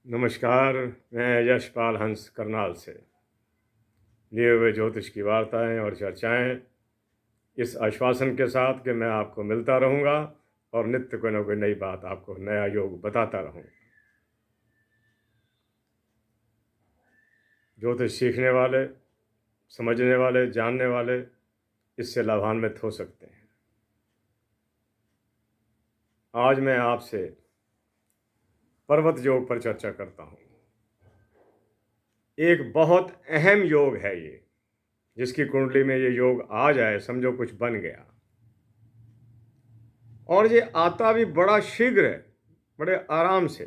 नमस्कार। मैं यशपाल हंस करनाल से लिए हुए ज्योतिष की वार्ताएं और चर्चाएं इस आश्वासन के साथ कि मैं आपको मिलता रहूंगा और नित्य कोई न कोई नई बात आपको नया योग बताता रहूं। ज्योतिष सीखने वाले, समझने वाले, जानने वाले इससे लाभान्वित हो सकते हैं। आज मैं आपसे पर्वत योग पर चर्चा करता हूं। एक बहुत अहम योग है ये, जिसकी कुंडली में ये योग आ जाए समझो कुछ बन गया। और ये आता भी बड़ा शीघ्र है, बड़े आराम से।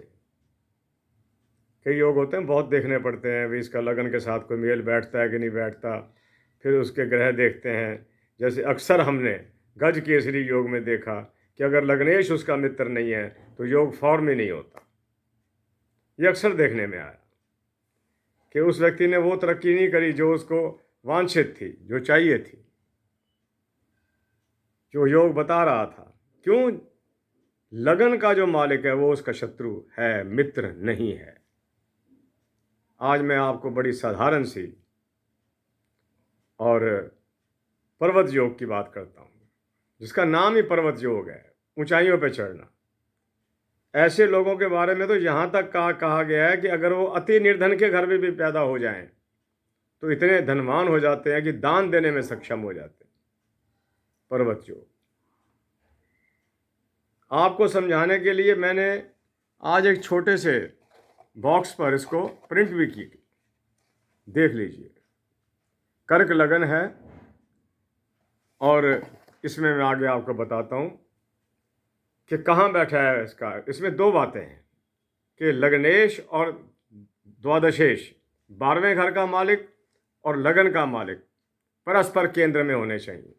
कई योग होते हैं बहुत देखने पड़ते हैं, भी इसका लगन के साथ कोई मेल बैठता है कि नहीं बैठता, फिर उसके ग्रह देखते हैं। जैसे अक्सर हमने गज केसरी योग में देखा कि अगर लग्नेश उसका मित्र नहीं है तो योग फॉर्म ही नहीं होता। ये अक्सर देखने में आया कि उस व्यक्ति ने वो तरक्की नहीं करी जो उसको वांछित थी, जो चाहिए थी, जो योग बता रहा था। क्यों? लगन का जो मालिक है वो उसका शत्रु है, मित्र नहीं है। आज मैं आपको बड़ी साधारण सी और पर्वत योग की बात करता हूँ, जिसका नाम ही पर्वत योग है, ऊंचाइयों पर चढ़ना। ऐसे लोगों के बारे में तो यहाँ तक कहा गया है कि अगर वो अति निर्धन के घर में भी पैदा हो जाएं तो इतने धनवान हो जाते हैं कि दान देने में सक्षम हो जाते हैं। पर्वत योग आपको समझाने के लिए मैंने आज एक छोटे से बॉक्स पर इसको प्रिंट भी की। देख लीजिए, कर्क लगन है और इसमें मैं आगे आपको बताता हूँ कि कहाँ बैठा है इसका। इसमें दो बातें हैं कि लग्नेश और द्वादशेश, 12वें घर का मालिक और लगन का मालिक परस्पर केंद्र में होने चाहिए।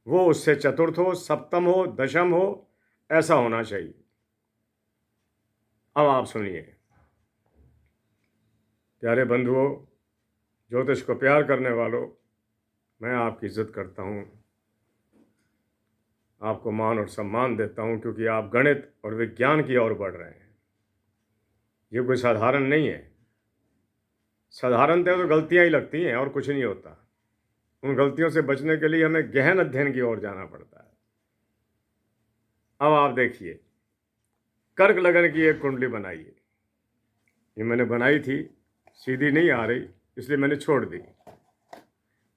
वो उससे चतुर्थ हो, सप्तम हो, दशम हो, ऐसा होना चाहिए। अब आप सुनिए प्यारे बंधुओं, ज्योतिष को प्यार करने वालों, मैं आपकी इज्जत करता हूँ, आपको मान और सम्मान देता हूँ, क्योंकि आप गणित और विज्ञान की ओर बढ़ रहे हैं। ये कोई साधारण नहीं है। साधारणतः तो गलतियाँ ही लगती हैं और कुछ नहीं होता। उन गलतियों से बचने के लिए हमें गहन अध्ययन की ओर जाना पड़ता है। अब आप देखिए, कर्क लगन की एक कुंडली बनाइए। ये मैंने बनाई थी, सीधी नहीं आ रही इसलिए मैंने छोड़ दी।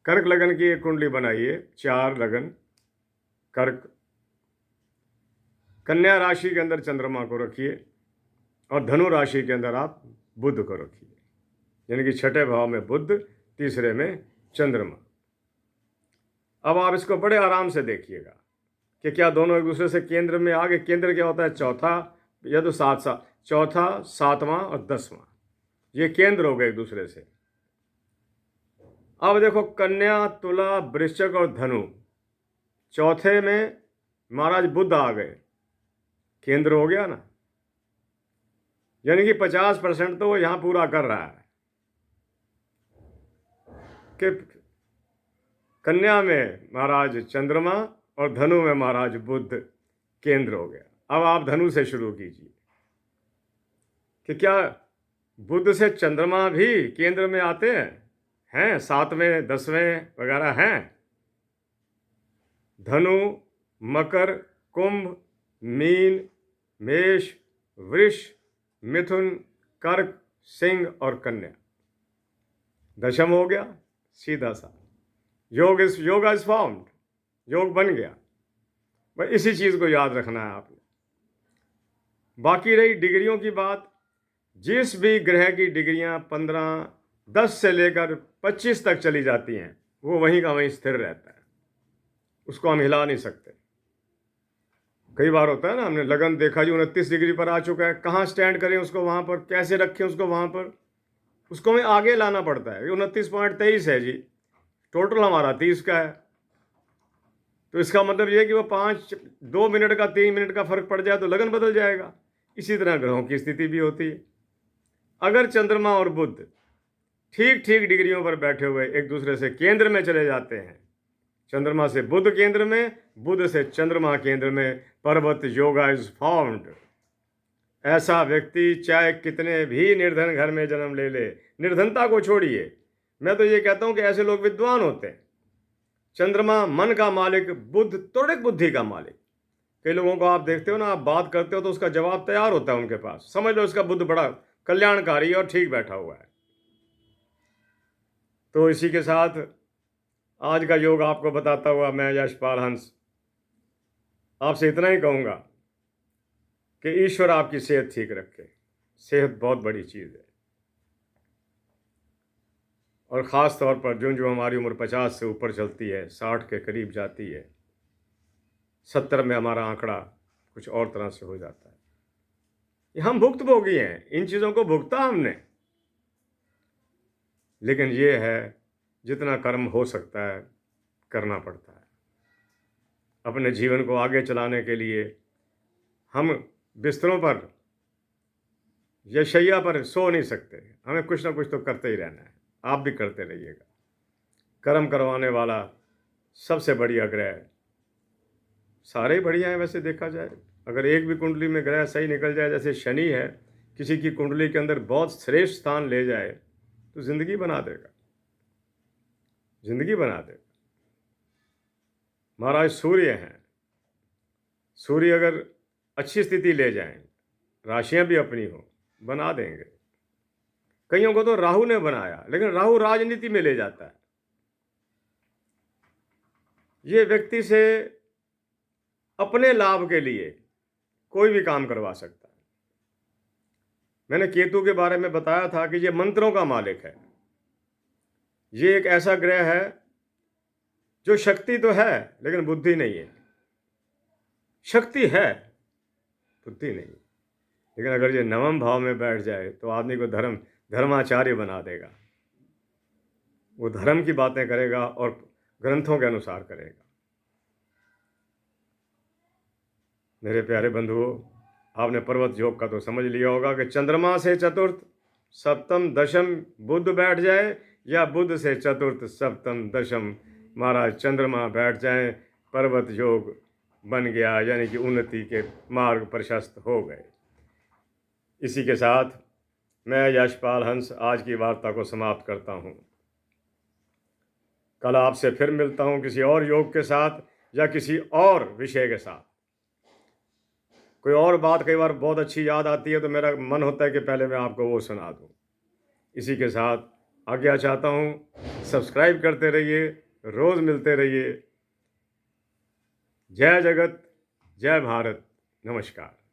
कर्क लगन की एक कुंडली बनाइए। 4 लगन कर्क। कन्या राशि के अंदर चंद्रमा को रखिए और धनु राशि के अंदर आप बुध को रखिए, यानी कि छठे भाव में बुध, तीसरे में चंद्रमा। अब आप इसको बड़े आराम से देखिएगा कि क्या दोनों एक दूसरे से केंद्र में आगे। केंद्र क्या होता है? चौथा या तो सात, चौथा, 7वां और 10वां, ये केंद्र हो गए एक दूसरे से। अब देखो, कन्या, तुला, वृश्चिक और धनु, चौथे में महाराज बुध आ गए, केंद्र हो गया ना। यानी कि 50% तो वो यहां पूरा कर रहा है कि कन्या में महाराज चंद्रमा और धनु में महाराज बुध केंद्र हो गया। अब आप धनु से शुरू कीजिए कि क्या बुध से चंद्रमा भी केंद्र में आते हैं 7वें, 10वें वगैरह हैं। धनु, मकर, कुंभ, मीन, मेष, वृष, मिथुन, कर्क, सिंह और कन्या, दशम हो गया सीधा सा। योग इज फॉर्म्ड, योग बन गया। बस इसी चीज को याद रखना है आपने। बाकी रही डिग्रियों की बात, जिस भी ग्रह की डिग्रियां 15, 10 से लेकर 25 तक चली जाती हैं, वो वहीं का वहीं स्थिर रहता है, उसको हम हिला नहीं सकते। कई बार होता है ना, हमने लगन देखा जी 29 डिग्री पर आ चुका है, कहाँ स्टैंड करें उसको, वहां पर कैसे रखें उसको, वहां पर उसको हमें आगे लाना पड़ता है। 29.23 है जी, टोटल हमारा 30 का है। तो इसका मतलब यह है कि वो 2 मिनट का, 3 मिनट का फर्क पड़ जाए तो लगन बदल जाएगा। इसी तरह ग्रहों की स्थिति भी होती है। अगर चंद्रमा और बुध ठीक ठीक डिग्रियों पर बैठे हुए एक दूसरे से केंद्र में चले जाते हैं, चंद्रमा से बुध केंद्र में, बुध से चंद्रमा केंद्र में, पर्वत योगा इज फॉर्म्ड। ऐसा व्यक्ति चाहे कितने भी निर्धन घर में जन्म ले ले, निर्धनता को छोड़िए, मैं तो ये कहता हूं कि ऐसे लोग विद्वान होते हैं। चंद्रमा मन का मालिक, बुध त्वरित बुद्धि का मालिक। कई लोगों को आप देखते हो ना, आप बात करते हो तो उसका जवाब तैयार होता है उनके पास, समझ लो उसका बुद्ध बड़ा कल्याणकारी और ठीक बैठा हुआ है। तो इसी के साथ आज का योग आपको बताता हुआ मैं यशपाल हंस आपसे इतना ही कहूँगा कि ईश्वर आपकी सेहत ठीक रखे। सेहत बहुत बड़ी चीज़ है, और ख़ास तौर पर जो हमारी उम्र 50 से ऊपर चलती है, 60 के करीब जाती है, 70 में हमारा आंकड़ा कुछ और तरह से हो जाता है। ये हम भुक्तभोगी हैं, इन चीज़ों को भुगता हमने, लेकिन ये है जितना कर्म हो सकता है करना पड़ता है। अपने जीवन को आगे चलाने के लिए हम बिस्तरों पर या शैया पर सो नहीं सकते, हमें कुछ ना कुछ तो करते ही रहना है। आप भी करते रहिएगा। कर्म करवाने वाला सबसे बढ़िया ग्रह, सारे ही बढ़िया हैं वैसे देखा जाए, अगर एक भी कुंडली में ग्रह सही निकल जाए, जैसे शनि है, किसी की कुंडली के अंदर बहुत श्रेष्ठ स्थान ले जाए तो जिंदगी बना देगा, जिंदगी बना देगा। महाराज सूर्य हैं, सूर्य अगर अच्छी स्थिति ले जाएं, राशियां भी अपनी हो, बना देंगे। कईयों को तो राहु ने बनाया, लेकिन राहु राजनीति में ले जाता है। ये व्यक्ति से अपने लाभ के लिए कोई भी काम करवा सकता है। मैंने केतु के बारे में बताया था कि ये मंत्रों का मालिक है। ये एक ऐसा ग्रह है जो शक्ति तो है लेकिन बुद्धि नहीं है। शक्ति है, बुद्धि नहीं। लेकिन अगर ये नवम भाव में बैठ जाए तो आदमी को धर्माचार्य बना देगा। वो धर्म की बातें करेगा और ग्रंथों के अनुसार करेगा। मेरे प्यारे बंधुओं, आपने पर्वत योग का तो समझ लिया होगा कि चंद्रमा से चतुर्थ सप्तम दशम बुध बैठ जाए, या बुध से चतुर्थ सप्तम दशम महाराज चंद्रमा बैठ जाए, पर्वत योग बन गया, यानी कि उन्नति के मार्ग प्रशस्त हो गए। इसी के साथ मैं यशपाल हंस आज की वार्ता को समाप्त करता हूँ। कल आपसे फिर मिलता हूँ किसी और योग के साथ या किसी और विषय के साथ। कोई और बात कई बार बहुत अच्छी याद आती है तो मेरा मन होता है कि पहले मैं आपको वो सुना दूँ। इसी के साथ आज्ञा चाहता हूँ, सब्सक्राइब करते रहिए, रोज़ मिलते रहिए। जय जगत, जय भारत, नमस्कार।